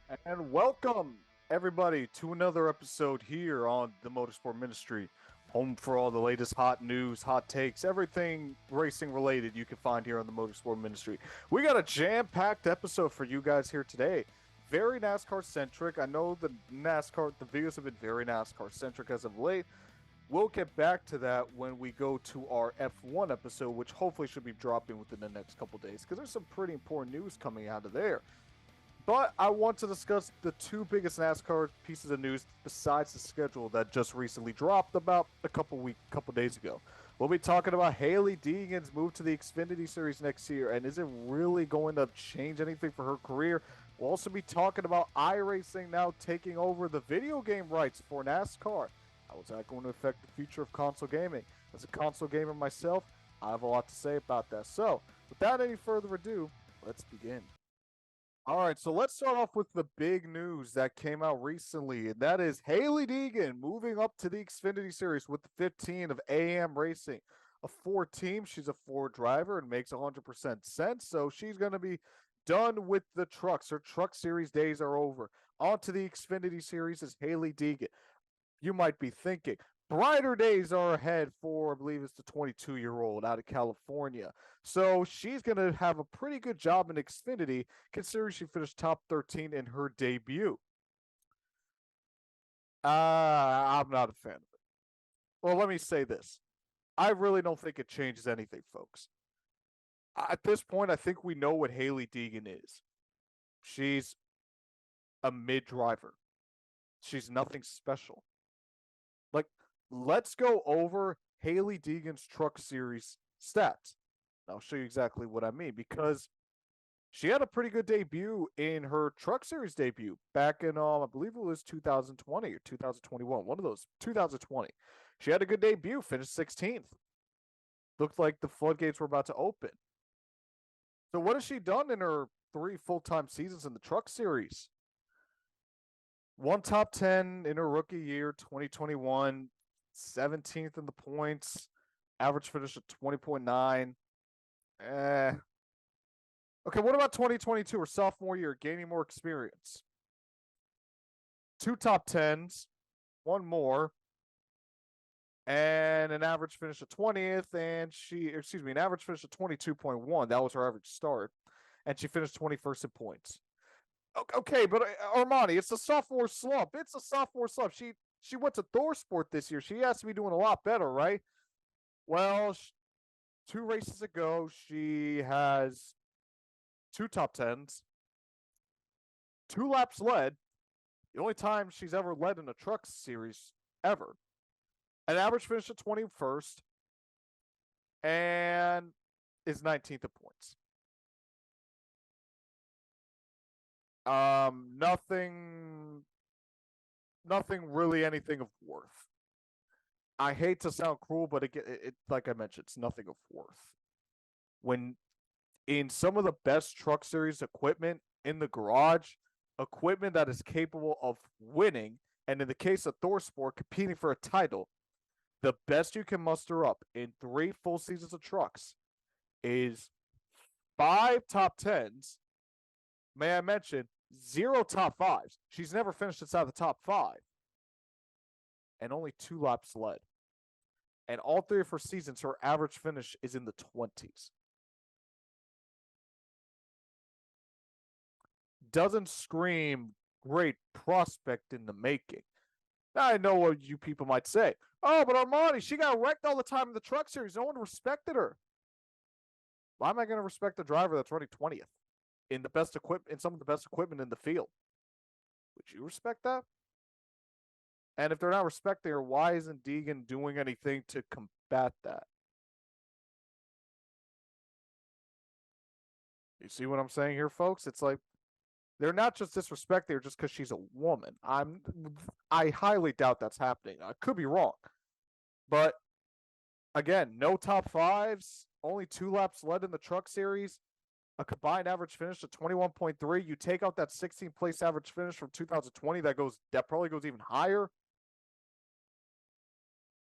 And welcome, everybody, to another episode here on the Motorsport Ministry, home for all the latest hot news, hot takes, everything racing related you can find here on the Motorsport Ministry. We got a jam packed episode for you guys here today. Very NASCAR centric. I know the videos have been very NASCAR centric as of late. We'll get back to that when we go to our F1 episode, which hopefully should be dropping within the next couple days because there's some pretty important news coming out of there. But I want to discuss the two biggest NASCAR pieces of news besides the schedule that just recently dropped about a couple days ago. We'll be talking about Hailie Deegan's move to the Xfinity Series next year, and is it really going to change anything for her career? We'll also be talking about iRacing now taking over the video game rights for NASCAR. How is that going to affect the future of console gaming? As a console gamer myself, I have a lot to say about that. So, without any further ado, let's begin. All right, so let's start off with the big news that came out recently, and that is Hailie Deegan moving up to the Xfinity Series with the 15 of AM Racing. A four team, she's a four driver and makes 100% sense, so she's going to be done with the trucks. Her truck series days are over. On to the Xfinity Series is Hailie Deegan. You might be thinking, brighter days are ahead for, I believe it's the 22-year-old out of California. So she's going to have a pretty good job in Xfinity, considering she finished top 13 in her debut. I'm not a fan of it. Well, let me say this. I really don't think it changes anything, folks. At this point, I think we know what Hailie Deegan is. She's a mid driver. She's nothing special. Like, let's go over Hailie Deegan's truck series stats. I'll show you exactly what I mean because she had a pretty good debut in her truck series debut back in I believe it was 2020 or 2021, one of those 2020. She had a good debut, finished 16th. Looked like the floodgates were about to open. So what has she done in her three full-time seasons in the truck series? One top 10 in her rookie year, 2021, 17th in the points, average finish of 20.9. Eh. Okay, what about 2022, her sophomore year, gaining more experience? Two top 10s, one more, and an average finish of 20th, an average finish of 22.1. That was her average start, and she finished 21st in points. Okay, but Armani, it's a sophomore slump. It's a sophomore slump. She went to ThorSport this year. She has to be doing a lot better, right? Well, two races ago, she has two top tens, two laps led. The only time she's ever led in a truck series ever. An average finish of 21st, and is 19th in points. Nothing really anything of worth. I hate to sound cruel, but it like I mentioned, it's nothing of worth. When in some of the best truck series equipment in the garage, equipment that is capable of winning, and in the case of ThorSport, competing for a title, the best you can muster up in three full seasons of trucks is five top tens. May I mention zero top fives? She's never finished inside the top five, and only two laps led. And all three of her seasons, her average finish is in the 20s. Doesn't scream great prospect in the making. Now, I know what you people might say. Oh, but Armani, she got wrecked all the time in the truck series. No one respected her. Why am I going to respect a driver that's running 20th in the best equipment, in some of the best equipment in the field? Would you respect that? And if they're not respecting her, why isn't Deegan doing anything to combat that? You see what I'm saying here, folks? It's like they're not just disrespecting her just because she's a woman. I highly doubt that's happening. I could be wrong, but again, no top fives, only two laps led in the truck series, a combined average finish of 21.3. You take out that 16th place average finish from 2020, that probably goes even higher.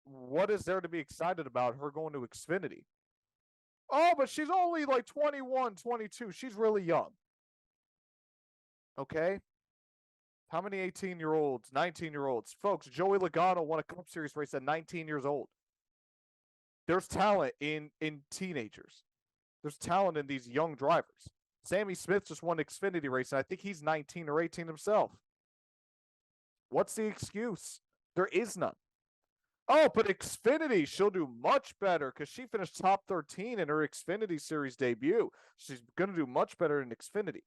What is there to be excited about her going to Xfinity? Oh, but she's only like 21, 22. She's really young. Okay? How many 18-year-olds, 19-year-olds? Folks, Joey Logano won a Cup Series race at 19 years old. There's talent in teenagers. There's talent in these young drivers. Sammy Smith just won an Xfinity race, and I think he's 19 or 18 himself. What's the excuse? There is none. Oh, but Xfinity, she'll do much better because she finished top 13 in her Xfinity Series debut. She's going to do much better in Xfinity.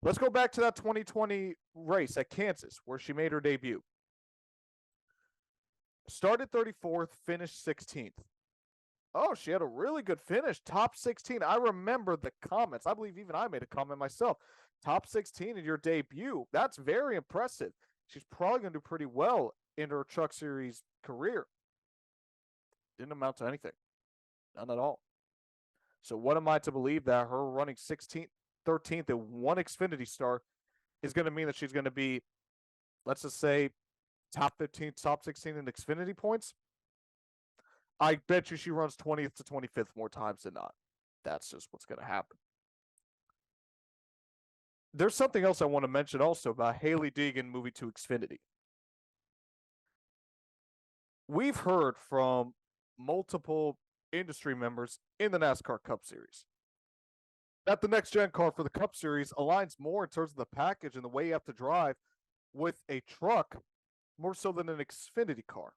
Let's go back to that 2020 race at Kansas where she made her debut. Started 34th, finished 16th. Oh, she had a really good finish, top 16. I remember the comments. I believe even I made a comment myself. Top 16 in your debut. That's very impressive. She's probably going to do pretty well in her Truck Series career. Didn't amount to anything. None at all. So what am I to believe that her running 16th, 13th, and one Xfinity star is going to mean that she's going to be, let's just say, top 15, top 16 in Xfinity points? I bet you she runs 20th to 25th more times than not. That's just what's going to happen. There's something else I want to mention also about Hailie Deegan moving to Xfinity. We've heard from multiple industry members in the NASCAR Cup Series that the next gen car for the Cup Series aligns more in terms of the package and the way you have to drive with a truck more so than an Xfinity car.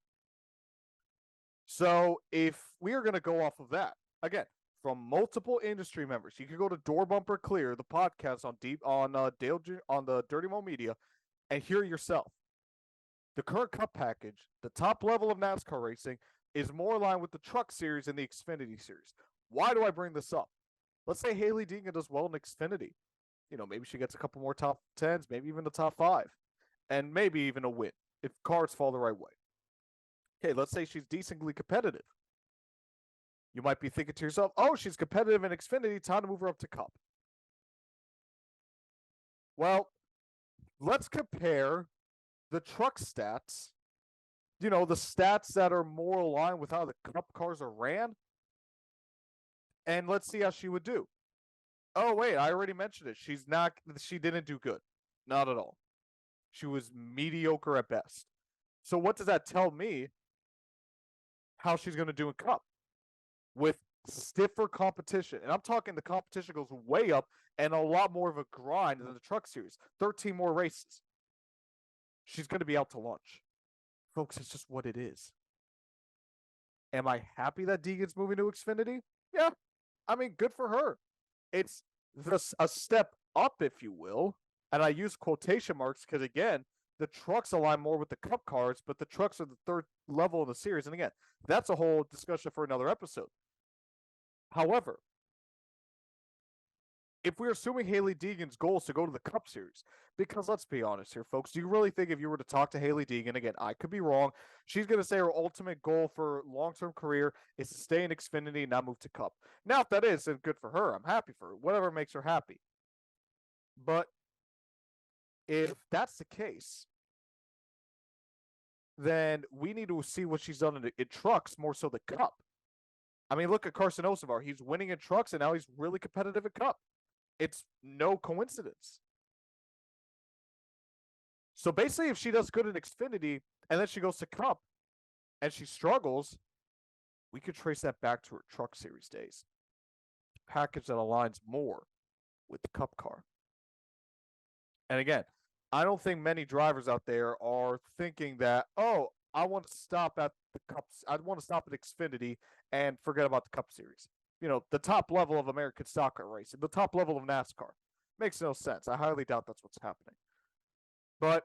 So if we are going to go off of that, again, from multiple industry members, you can go to Door Bumper Clear, the podcast on the Dirty Mo Media, and hear yourself. The current Cup package, the top level of NASCAR racing, is more aligned with the Truck Series and the Xfinity Series. Why do I bring this up? Let's say Hailie Deegan does well in Xfinity. Maybe she gets a couple more top 10s, maybe even the top 5, and maybe even a win if cars fall the right way. Okay, let's say she's decently competitive. You might be thinking to yourself, oh, she's competitive in Xfinity, time to move her up to Cup. Well, let's compare the truck stats, the stats that are more aligned with how the Cup cars are ran, and let's see how she would do. Oh, wait, I already mentioned it. She didn't do good. Not at all. She was mediocre at best. So what does that tell me how she's going to do in Cup? With stiffer competition. And I'm talking the competition goes way up and a lot more of a grind than the Truck Series. 13 more races. She's going to be out to lunch. Folks, it's just what it is. Am I happy that Deegan's moving to Xfinity? Yeah. I mean, good for her. It's a step up, if you will. And I use quotation marks because, again, the trucks align more with the Cup cars, but the trucks are the third level of the series. And again, that's a whole discussion for another episode. However, if we're assuming Hailie Deegan's goal is to go to the Cup Series, because let's be honest here, folks, do you really think if you were to talk to Hailie Deegan, again, I could be wrong, she's going to say her ultimate goal for long-term career is to stay in Xfinity and not move to Cup? Now, if that is, then good for her. I'm happy for her. Whatever makes her happy. But if that's the case, then we need to see what she's done in trucks more so the Cup. I mean, look at Carson Osevar. He's winning in trucks, and now he's really competitive at Cup. It's no coincidence. So basically, if she does good in Xfinity, and then she goes to Cup, and she struggles, we could trace that back to her Truck Series days. Package that aligns more with the Cup car. And again, I don't think many drivers out there are thinking that, oh, I want to stop at the Cups. I want to stop at Xfinity and forget about the Cup Series. The top level of American stock car racing, the top level of NASCAR. Makes no sense. I highly doubt that's what's happening. But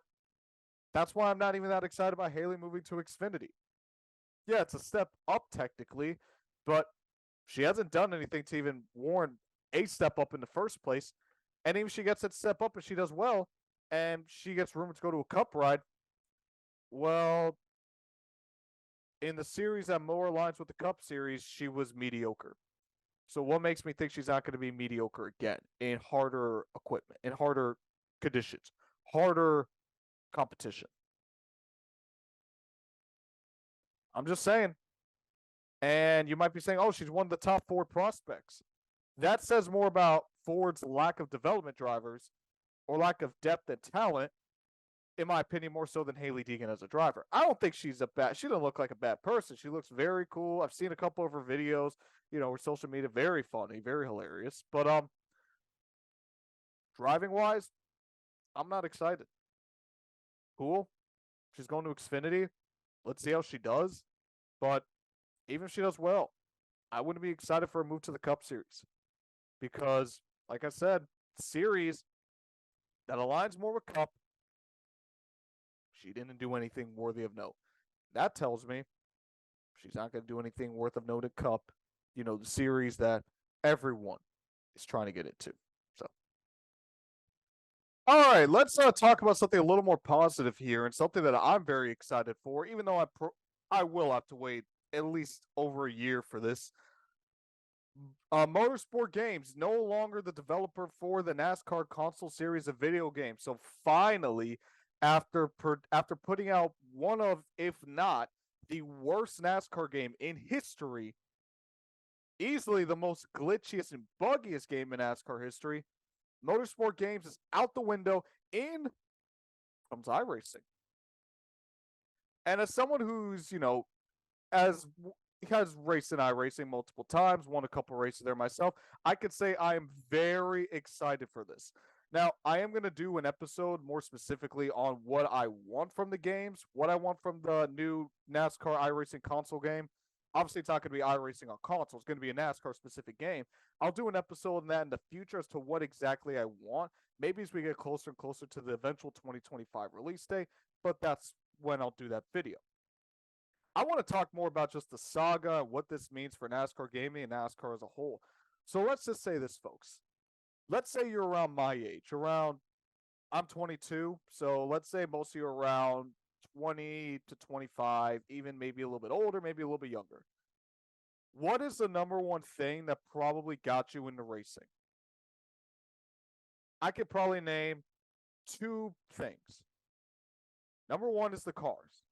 that's why I'm not even that excited about Hailie moving to Xfinity. Yeah, it's a step up technically, but she hasn't done anything to even warrant a step up in the first place. And even if she gets that step up and she does well, and she gets rumored to go to a Cup ride, well, in the series that more aligns with the Cup Series, she was mediocre. So what makes me think she's not going to be mediocre again in harder equipment, in harder conditions, harder competition? I'm just saying. And you might be saying, oh, she's one of the top Ford prospects. That says more about Ford's lack of development drivers or lack of depth and talent, in my opinion, more so than Hailie Deegan as a driver. I don't think she doesn't look like a bad person. She looks very cool. I've seen a couple of her videos, her social media, very funny, very hilarious. But driving wise, I'm not excited. Cool. She's going to Xfinity. Let's see how she does. But even if she does well, I wouldn't be excited for a move to the Cup Series. Because, like I said, series that aligns more with Cup, she didn't do anything worthy of note. That tells me she's not going to do anything worth of note at Cup, the series that everyone is trying to get into. So, all right, let's talk about something a little more positive here and something that I'm very excited for, even though I will have to wait at least over a year for this. Motorsport Games, no longer the developer for the NASCAR console series of video games. So finally, after putting out one of, if not the worst NASCAR game in history, easily the most glitchiest and buggiest game in NASCAR history, Motorsport Games is out the window. In comes iRacing. And as someone who's, has raced in iRacing multiple times, won a couple races there myself, I could say I am very excited for this. Now, I am going to do an episode more specifically on what I want from the games, what I want from the new NASCAR iRacing console game. Obviously, it's not going to be iRacing on console. It's going to be a NASCAR-specific game. I'll do an episode on that in the future as to what exactly I want. Maybe as we get closer and closer to the eventual 2025 release date, but that's when I'll do that video. I want to talk more about just the saga, what this means for NASCAR gaming and NASCAR as a whole. So let's just say this, folks. Let's say you're around my age, I'm 22, so let's say most of you are around 20 to 25, even maybe a little bit older, maybe a little bit younger. What is the number one thing that probably got you into racing? I could probably name two things. Number one is the cars.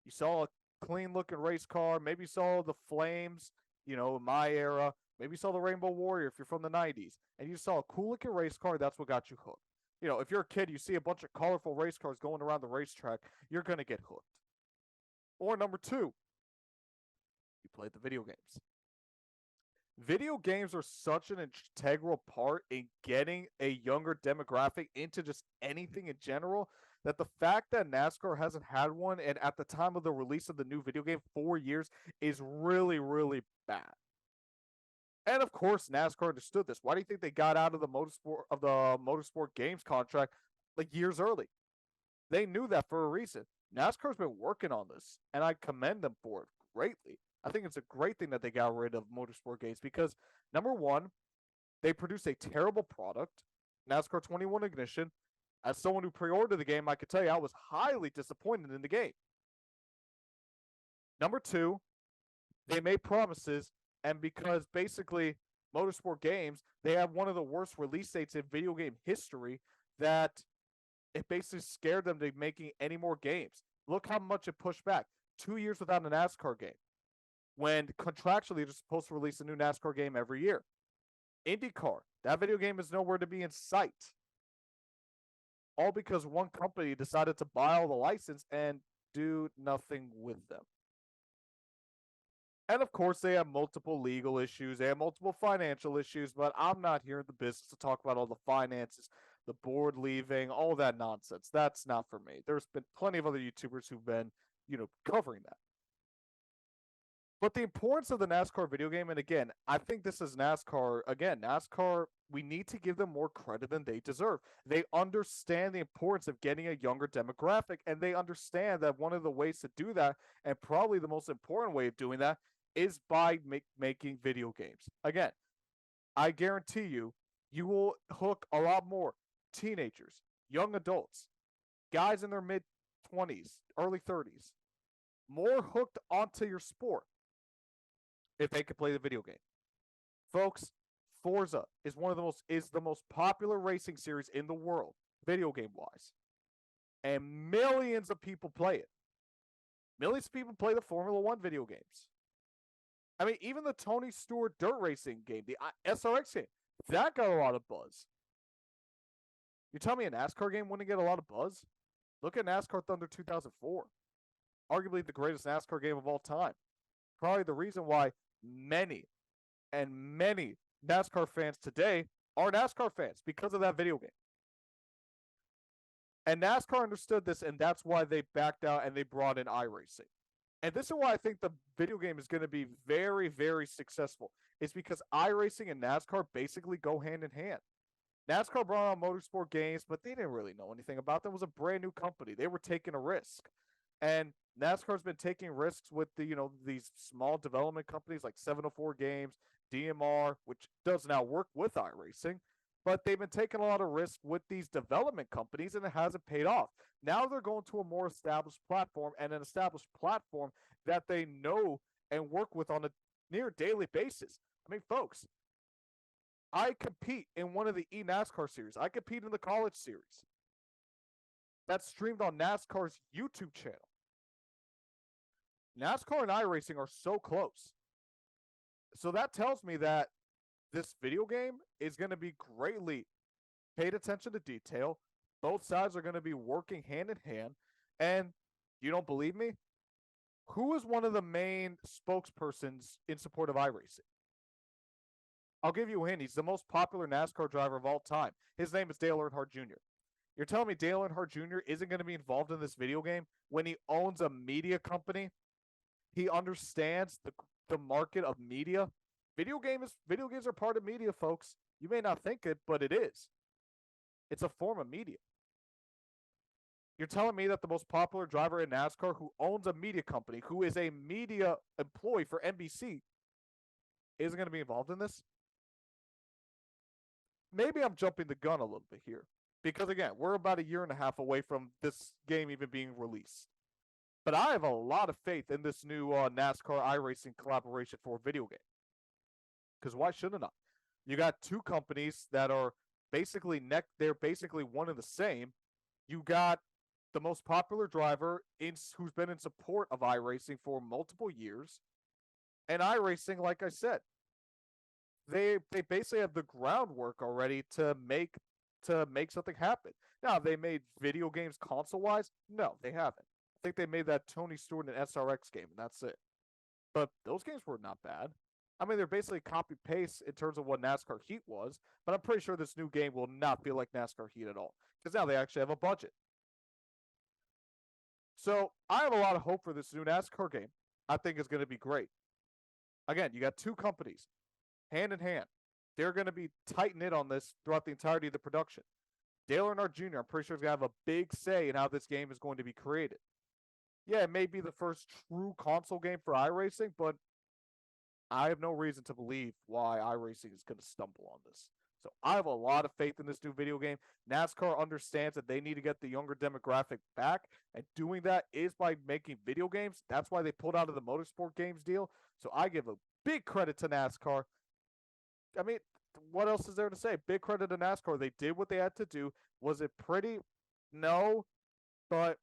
You saw a clean looking race car. Maybe you saw the Flames, in my era. Maybe you saw the Rainbow Warrior if you're from the 90s. And you saw a cool looking race car, that's what got you hooked. If you're a kid, you see a bunch of colorful race cars going around the racetrack, you're going to get hooked. Or number two, you played the video games. Video games are such an integral part in getting a younger demographic into just anything in general that the fact that NASCAR hasn't had one, and at the time of the release of the new video game, 4 years, is really, really bad. And of course, NASCAR understood this. Why do you think they got out of the Motorsport Games contract like years early? They knew that for a reason. NASCAR's been working on this, and I commend them for it greatly. I think it's a great thing that they got rid of Motorsport Games because, number one, they produced a terrible product, NASCAR 21 Ignition. As someone who pre-ordered the game, I could tell you I was highly disappointed in the game. Number two, they made promises, and because basically Motorsport Games, they have one of the worst release dates in video game history, that it basically scared them to making any more games. Look how much it pushed back. 2 years without a NASCAR game, when contractually they're supposed to release a new NASCAR game every year. IndyCar, that video game is nowhere to be in sight. All because one company decided to buy all the license and do nothing with them. And of course, they have multiple legal issues. They have multiple financial issues, but I'm not here in the business to talk about all the finances, the board leaving, all that nonsense. That's not for me. There's been plenty of other YouTubers who've been, covering that. But the importance of the NASCAR video game, and again, I think this is NASCAR, we need to give them more credit than they deserve. They understand the importance of getting a younger demographic, and they understand that one of the ways to do that, and probably the most important way of doing that, is by making video games. Again, I guarantee you, you will hook a lot more teenagers, young adults, guys in their mid-20s, early 30s, more hooked onto your sport if they could play the video game. Folks, Forza is the most popular racing series in the world, video game wise. And millions of people play it. Millions of people play the Formula One video games. I mean, even the Tony Stewart dirt racing game, the SRX game, that got a lot of buzz. You tell me a NASCAR game wouldn't get a lot of buzz? Look at NASCAR Thunder 2004, arguably the greatest NASCAR game of all time. Probably the reason why many and many NASCAR fans today are NASCAR fans because of that video game. And NASCAR understood this, and that's why they backed out and they brought in iRacing. And this is why I think the video game is going to be very, very successful. It's because iRacing and NASCAR basically go hand in hand. NASCAR brought on motorsport games, but they didn't really know anything about them. It was a brand new company. They were taking a risk. And NASCAR's been taking risks with these small development companies like 704 Games, DMR, which does now work with iRacing, but they've been taking a lot of risk with these development companies and it hasn't paid off. Now they're going to a more established platform, and an established platform that they know and work with on a near daily basis. I mean, folks, I compete in one of the eNASCAR series. I compete in the college series. That's streamed on NASCAR's YouTube channel. NASCAR and iRacing are so close. So that tells me that this video game is going to be greatly paid attention to detail. Both sides are going to be working hand in hand. And you don't believe me? Who is one of the main spokespersons in support of iRacing? I'll give you a hint. He's the most popular NASCAR driver of all time. His name is Dale Earnhardt Jr. You're telling me Dale Earnhardt Jr. isn't going to be involved in this video game when he owns a media company? He understands the market of media. Video games are part of media, folks. You may not think it, but it is. It's a form of media. You're telling me that the most popular driver in NASCAR who owns a media company, who is a media employee for NBC, isn't going to be involved in this? Maybe I'm jumping the gun a little bit here. Because, again, we're about a year and a half away from this game even being released. But I have a lot of faith in this new NASCAR iRacing collaboration for a video game. Because why shouldn't I? You got two companies that are basically they're basically one and the same. You got the most popular driver who's been in support of iRacing for multiple years. And iRacing, like I said, they basically have the groundwork already to make something happen. Now, they made video games console-wise? No, they haven't. I think they made that Tony Stewart and SRX game, and that's it. But those games were not bad. I mean, they're basically copy-paste in terms of what NASCAR Heat was, but I'm pretty sure this new game will not feel like NASCAR Heat at all, because now they actually have a budget. So I have a lot of hope for this new NASCAR game. I think it's going to be great. Again, you got two companies, hand in hand. They're going to be tight-knit on this throughout the entirety of the production. Dale Earnhardt Jr., I'm pretty sure, is going to have a big say in how this game is going to be created. Yeah, it may be the first true console game for iRacing, but I have no reason to believe why iRacing is going to stumble on this. So I have a lot of faith in this new video game. NASCAR understands that they need to get the younger demographic back, and doing that is by making video games. That's why they pulled out of the Motorsport Games deal. So I give a big credit to NASCAR. I mean, what else is there to say? Big credit to NASCAR. They did what they had to do. Was it pretty? No, but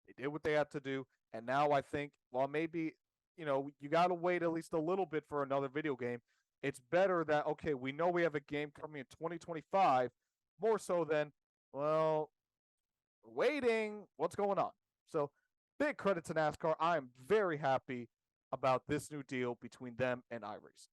they did what they had to do. And now I think, well, maybe, you got to wait at least a little bit for another video game. It's better that, okay, we know we have a game coming in 2025, more so than, well, waiting. What's going on? So big credit to NASCAR. I'm very happy about this new deal between them and iRacing.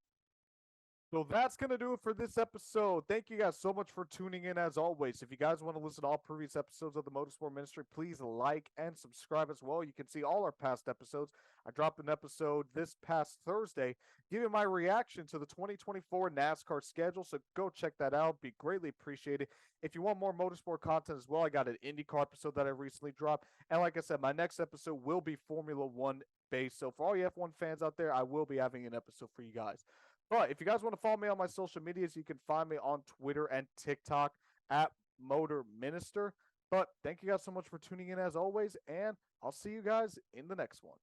So that's going to do it for this episode. Thank you guys so much for tuning in as always. If you guys want to listen to all previous episodes of the Motorsport Ministry, please like and subscribe as well. You can see all our past episodes. I dropped an episode this past Thursday giving my reaction to the 2024 NASCAR schedule, so go check that out. Be greatly appreciated. If you want more motorsport content as well, I got an IndyCar episode that I recently dropped. And like I said, my next episode will be Formula One based. So for all you F1 fans out there, I will be having an episode for you guys. But if you guys want to follow me on my social medias, you can find me on Twitter and TikTok at Motor Minister. But thank you guys so much for tuning in as always, and I'll see you guys in the next one.